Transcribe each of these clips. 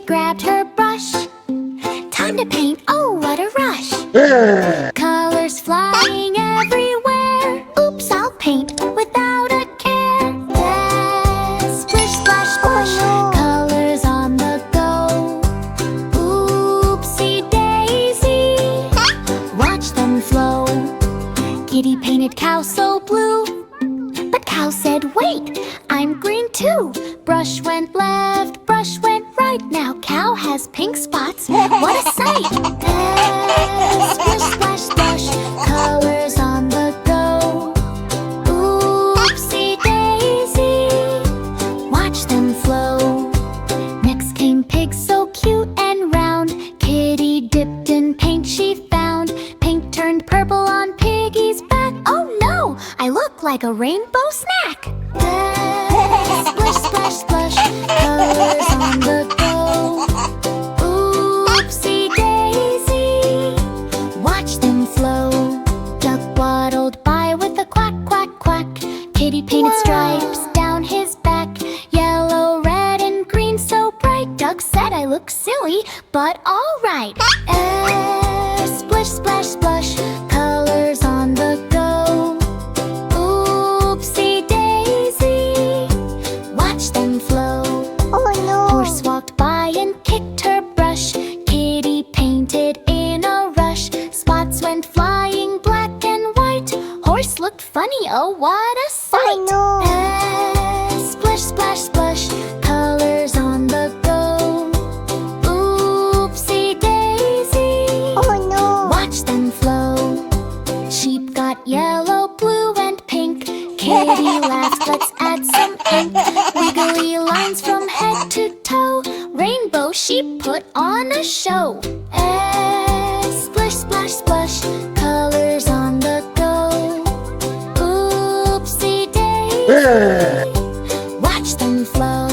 grabbed her brush. Time to paint, oh what a rush! Colors flying everywhere. Oops, I'll paint without a care. Yes, splish, splash, splash, colors on the go. Oopsie daisy, watch them flow. Kitty painted cow so blue, but cow said, wait, I'm green too. Brush went left, brush went right. Now cow has pink spots. What a sight! Splish, splash, splash, colors on the go. Oopsie daisy, watch them flow. Next came pig so cute and round. Kitty dipped in paint she found. Paint turned purple on piggy's back. Oh no, I look like a rainbow snack. Splish, splash, splash, colors on the go. Oopsie daisy, watch them flow. Duck waddled by with a quack, quack, quack. Kitty painted stripes down his back. Yellow, red, and green so bright. Duck said I look silly, but alright. Splish, splash, splash, colors on the go. Oopsie daisy, watch them flow. Oh no! Horse walked by and kicked her brush. Kitty painted in a rush. Spots went flying black and white. Horse looked funny, oh what a sight! Oh no! Splish, splash, splash, colors on the go. Oopsie daisy, oh no! Watch them flow. Sheep got yellow, blue, and pink. Kitty laughed, let's add some ink. Wiggly lines from head to toe. Rainbow sheep put on a show. Splish, splash, splash, colors on the go. Oopsie daisy, watch them flow.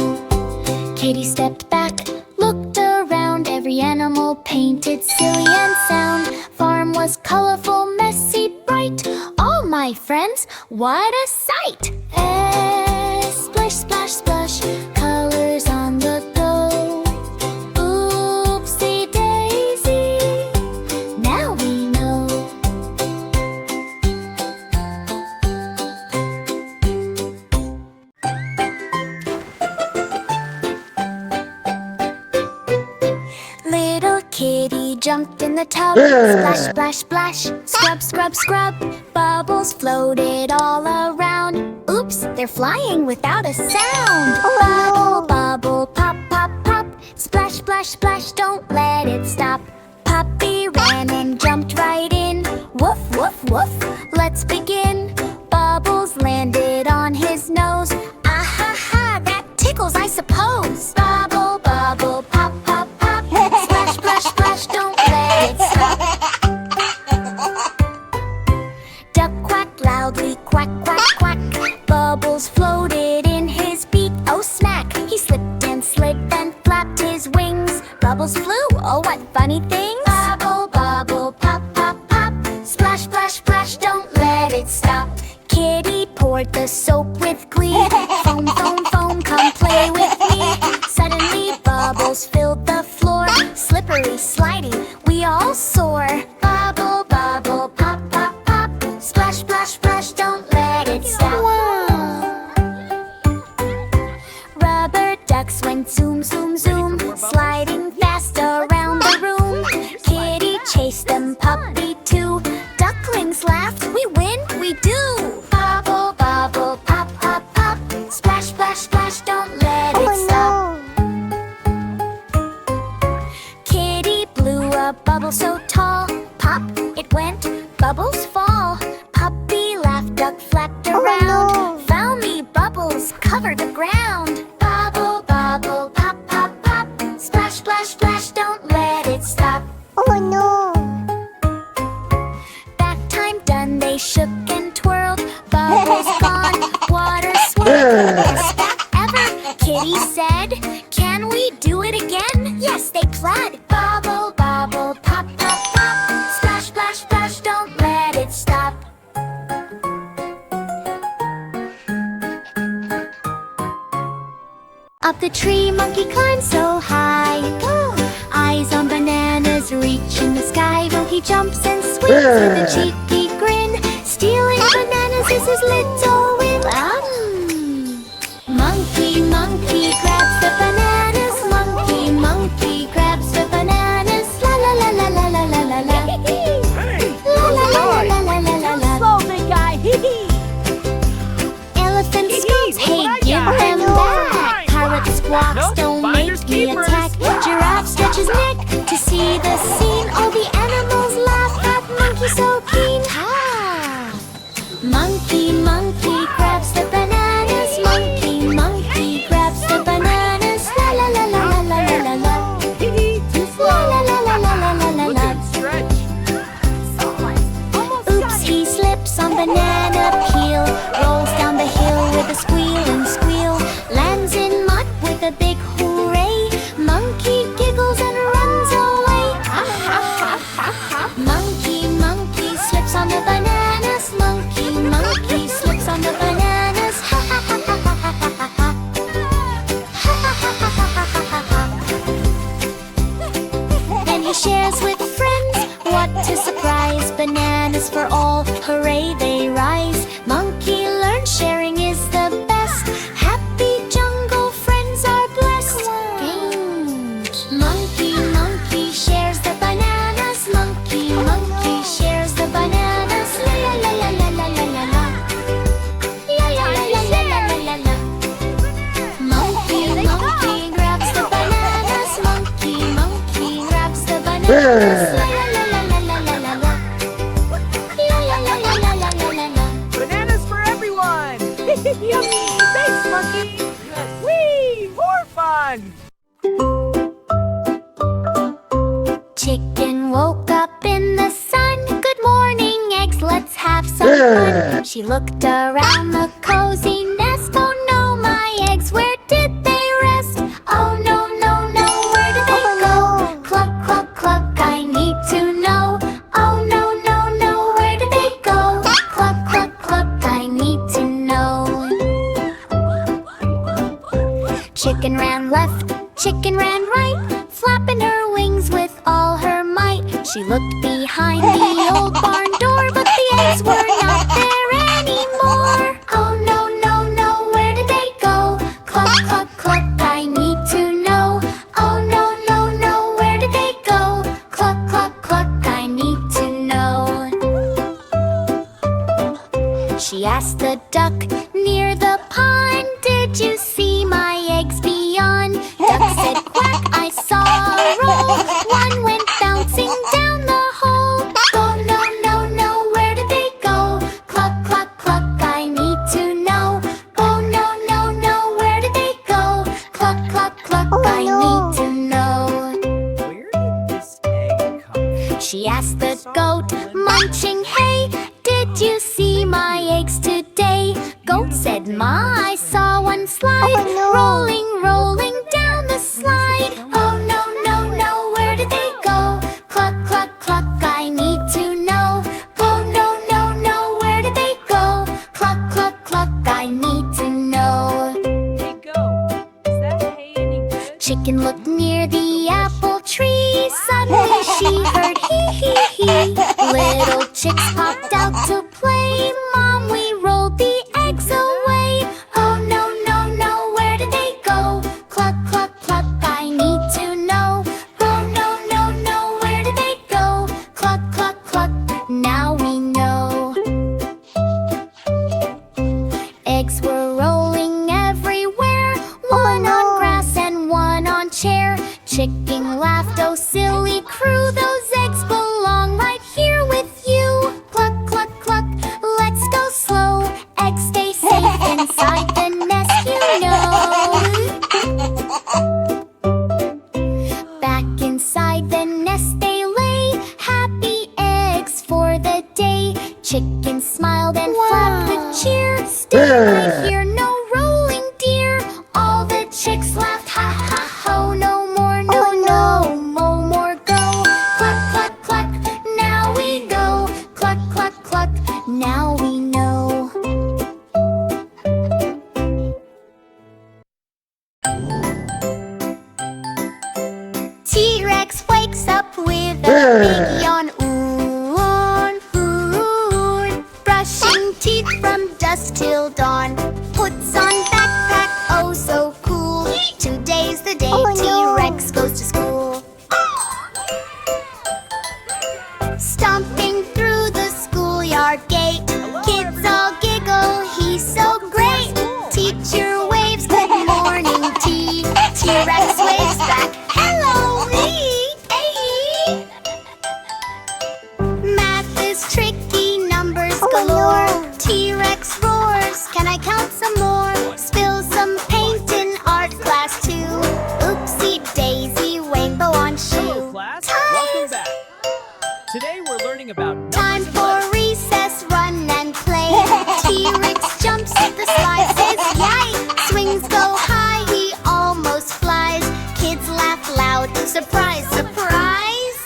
Kitty stepped back, looked around. Every animal painted silly and sound. Farm was colorful, messy, bright. All my friends, what a sight! Splish, splash, splash, colors on the go. Oopsie daisy, now we know. Little kitty jumped in the tub. Splash, splash, splash, scrub, scrub, scrub. Bubbles floated all around. Oops, they're flying without a sound. Bubble, bubble, pop, pop, pop. Splash, splash, splash, don't let it stop. Puppy ran and jumped right in. Woof, woof, woof, let's begin. Bubbles landed on his nose. Ah ha ha, that tickles I suppose. Bubble, bubble, pop, pop, pop. Splash, splash, splash, don't let it stop. Duck quacked loudly, quack, quack, quack. Bubbles floated in his beak. Oh smack, he slipped and slid and flapped his wings. Bubbles flew, oh what funny things. Bubble, bubble, pop, pop, pop. Splash, splash, splash, don't let it stop. Kitty poured the soap with glee. Foam, foam, foam, come play with me. Suddenly bubbles filled the floor. Slippery, slidey, we all soar. Bubble, bubble, pop, pop, pop. Splash, splash, splash, don't let it stop. Rubber ducks went zoom, zoom, zoom, sliding fast around the room. Kitty chased them, puppy too. Ducklings laughed, we win, we do. Bubble, bubble, pop, pop, pop. Splash, splash, splash, don't let it stop. Kitty blew a bubble so tall. Pop, it went, bubbles fall. Puppy laughed, duck flapped around. Found me, bubbles covered the ground. Bubble, bubble, pop, pop, pop. Splash, splash, splash, don't let it stop. Oh no! Back time done, they shook and twirled. Bubbles gone, water swirled. Best back ever, Kitty said. Can we do it again? Yes, they pled. Bubble, bubble, pop, pop, pop. Splash, splash, splash, don't let it stop. Up the tree, monkey climbs so high. Eyes on bananas reach in the sky. Monkey jumps and swings with a cheeky grin. Stealing bananas is his little win. Monkey, monkey grabs the bananas. Monkey, monkey grabs the bananas. La la la la la la la la la. La la la la la la la la. Slow, big guy. Elephant scoots, hey, give them back. Parrot squawks, don't make me attack. Giraffe stretches neck to see the scene. All the animals laugh at monkey so keen. Monkey, monkey grabs the bananas. Monkey, monkey grabs the bananas. La la la la la la la la la. La la la la la la la la la. Oops, he slips on banana peel. Rolls down the hill with a squeal and squeal. Lands in mud with a big hooray. Monkey giggles and runs away. Monkey, monkey slips on the bananas. Monkey, monkey slips on the bananas. Then he shares with friends. What a surprise! Bananas for all, hooray they rise. Monkey learns sharing is the best. Happy jungle friends are blessed. Monkey, monkey shares the bananas. Monkey, monkey shares the bananas. La la la la la la la la. La la la la la la la la. Monkey, monkey grabs the bananas. Monkey, monkey grabs the bananas. La la la la la la la la. La la la la la la la la la. Bananas for everyone. Yummy. Thanks, monkey. Whee! More fun. Chicken woke up in the sun. Good morning, eggs, let's have some fun. She looked around the cozy nest. Oh no, my eggs, where did they rest? Oh no, no, no, where did they go? Cluck, cluck, cluck, I need to know. Oh no, no, no, where did they go? Cluck, cluck, cluck, I need to know. Chicken ran left, chicken ran right, flapping her wings with all her might. She looked behind the old barn door, but the eggs were not there anymore. Oh no, no, no, where did they go? Cluck, cluck, cluck, I need to know. Oh no, no, no, where did they go? Cluck, cluck, cluck, I need to know. She asked the duck near the pond, did you see my eggs beyond? Duck said quack, I saw a roll. One went bouncing down the hole. Oh no, no, no, where did they go? Cluck, cluck, cluck, I need to know. Oh no, no, no, where did they go? Cluck, cluck, cluck, I need to know. Where did this egg come from? She asked the goat, munching hay, did you see my eggs today? Goat said, Ma, I saw one slide, rolling, rolling down the slide. Oh no, no, no, where did they go? Cluck, cluck, cluck, I need to know. Oh no, no, no, where did they go? Cluck, cluck, cluck, I need to know. Hey, go. Is that hay any good? Chicken looked near the apple tree. Suddenly she heard hee hee hee. Little chicks popped out to play. Mom, we rolled the eggs away. Oh no, no, no, where did they go? Cluck, cluck, cluck, I need to know. Oh no, no, no, where did they go? Cluck, cluck, cluck, now we know. Eggs were rolling everywhere, one on grass and one on chair. Chicken laughed, oh silly crew, those eggs belong right here with you. Cluck, cluck, cluck, let's go slow. Eggs stay safe inside the nest, you know. Back inside the nest they lay, happy eggs for the day. Chicken smiled and flapped with cheer. Still I hear no rolling deer. All the chicks laughed, ha ha ho. No more, no, no, no more big yawn, ooh, on, ooh. Brushing teeth from dusk till dawn. Puts on backpack, oh so cool. Today's the day T-Rex goes to school. Stomping through the schoolyard gate. Kids all giggle, he's so great. Teacher waves, good morning, T. T-Rex waves back, hello, me. Hey. Math is tricky, numbers galore. T-Rex roars, can I count some more? Spill some paint in art class too. Oopsie daisy, rainbow on shoe. Hello, class. Welcome back. Today we're learning about Time for recess, run and play. T-Rex jumps at the slide, says yay. Swings go high, he almost flies. Kids laugh loud, surprise, surprise.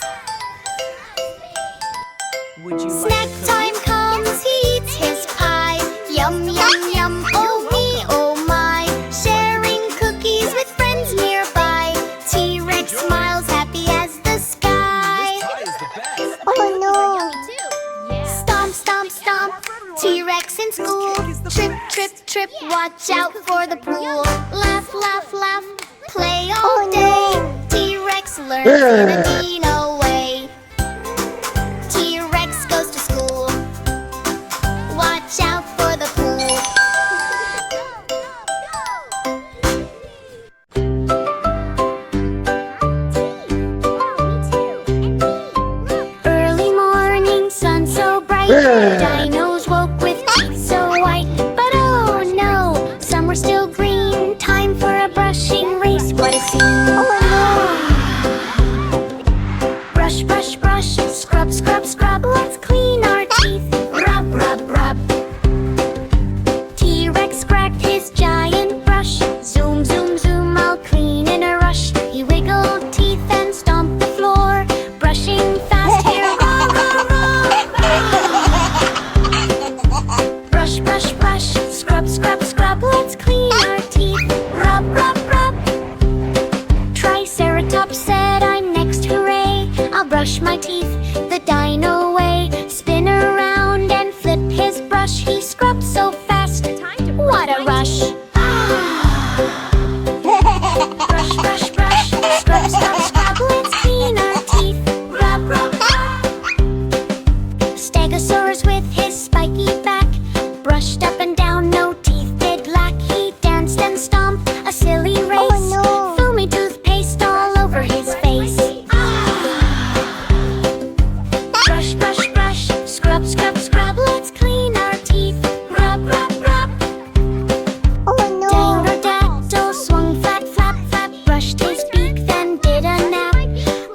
Would you Snack time comes, he eats his pie. Yum, yum, yum, oh me, oh my. Sharing cookies with friends nearby. T-Rex smiles happy as the sky. pie is the best? Oh no! Stomp, stomp, stomp. T-Rex in school. Trip, trip, trip. Watch out for the pool. Laugh, laugh, laugh. Play all day. T-Rex learns in a Dino way. T-Rex goes to school. Watch out for the pool. Early morning, sun so bright. Dinos woke with teeth so white. But oh no, some were still green. Time for a brushing race. What a scene! Brush, brush, brush. Scrub, scrub, scrub. Let's clean our teeth. Rub, rub, rub. T-Rex cracked his giant brush. Zoom, zoom, zoom. I'll clean in a rush. He wiggled teeth and stomped the floor. Brushing fast here. Rah, rah, rah. Brush, brush, brush. Scrub, scrub, scrub. Let's clean our teeth. Rub, rub, rub. Triceratops said, I'm next, hooray. I'll brush my teeth the dino way. Spin around and flip his brush. He scrubs so fast. What a rush. Brush, brush, brush. Scrub, scrub, scrub. Let's clean our teeth. Rub, rub, rub. Stegosaurus with his spiky back brushed up and down, no teeth did lack. He danced and stomped a silly race. Foamy toothpaste all over his face. Brush, brush, brush. Scrub, scrub, scrub. Let's clean our teeth. Rub, rub, rub. Dangodactyl swung flat, flap, flap. Brushed his beak, then did a nap.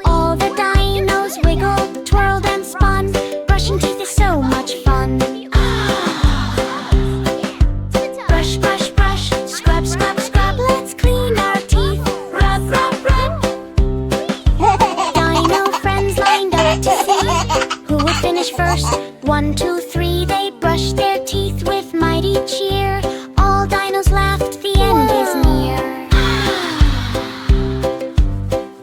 All the dinos wiggled, twirled and spun. Brushing teeth is so much fun. Brush, brush, brush. Scrub, scrub, scrub. Let's clean our teeth. Rub, rub, rub. Dino friends lined up to see who would finish first. 1, 2, 3. They brushed their teeth with mighty cheer. All dinos laughed, the end is near.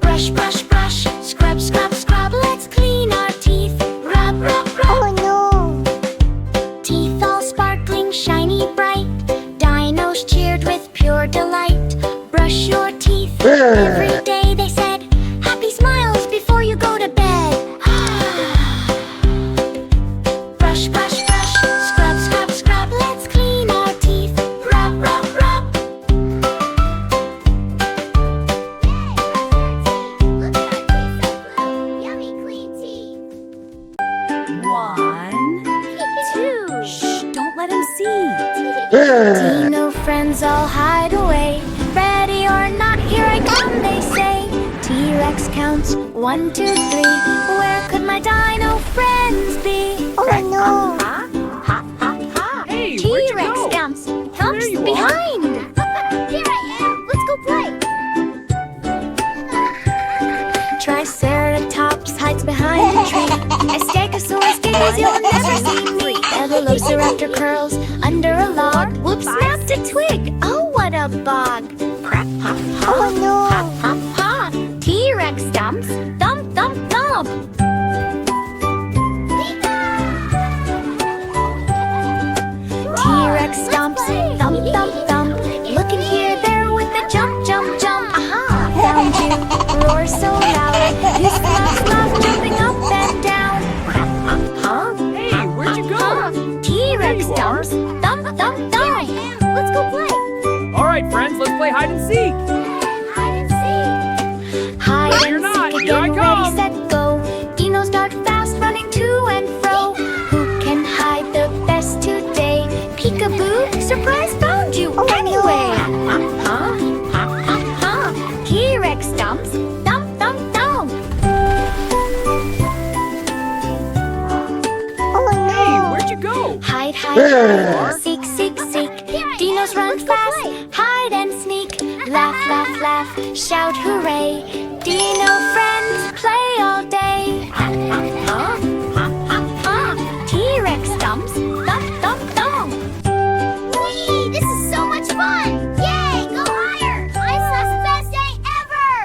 Brush, brush, brush. Scrub, scrub, scrub. Let's clean our teeth. Rub, rub, rub. Teeth all sparkling, shiny, bright. Dinos cheered with pure delight. Brush your teeth every day, they said. Happy smiles before you go to bed. Brush, brush, brush. Scrub, scrub, scrub. Let's clean our teeth. Rub, rub, rub. Look at our teeth so blue. Yummy clean teeth. 1, 2. Shh, don't let him see. Dino friends all hide away. Ready or not, here I come, they say. T-Rex counts 1, 2, 3. Where could my dino friends be? Oh no! Hey, where'd you T-Rex go? jumps, There humps you are. behind. Here I am. Let's go play. Triceratops hides behind a tree. A Stegosaurus giggles, you'll never see me. A velociraptor curls under a log. Whoops, snapped a twig. Oh, what a bog. Crap, pop, pop. Oh no. Pop, pop, pop. T-Rex stumps. Thump, thump, thump. thump, thump. Looking here, there with a jump, jump, jump. Aha, found you. Roar so loud. You laugh, laugh, jumping up and down. Huh? Hey, where'd you go? T-Rex There you are. dumps. Thump, thump, thump. Let's go play. All right, friends, let's play hide and seek. Hide and seek. Hide You're and not. seek Here I again, come. ready, set, go. Dinos dart fast, running to and fro. Who can hide the best today? Peekaboo, surprise, found you anyway. Huh? T-Rex stumps, thump, thump, thump. Hey, where'd you go? Hide, hide, hide, seek, seek, seek. Dinos run fast, hide and sneak. Laugh, laugh, laugh, shout hooray. Dino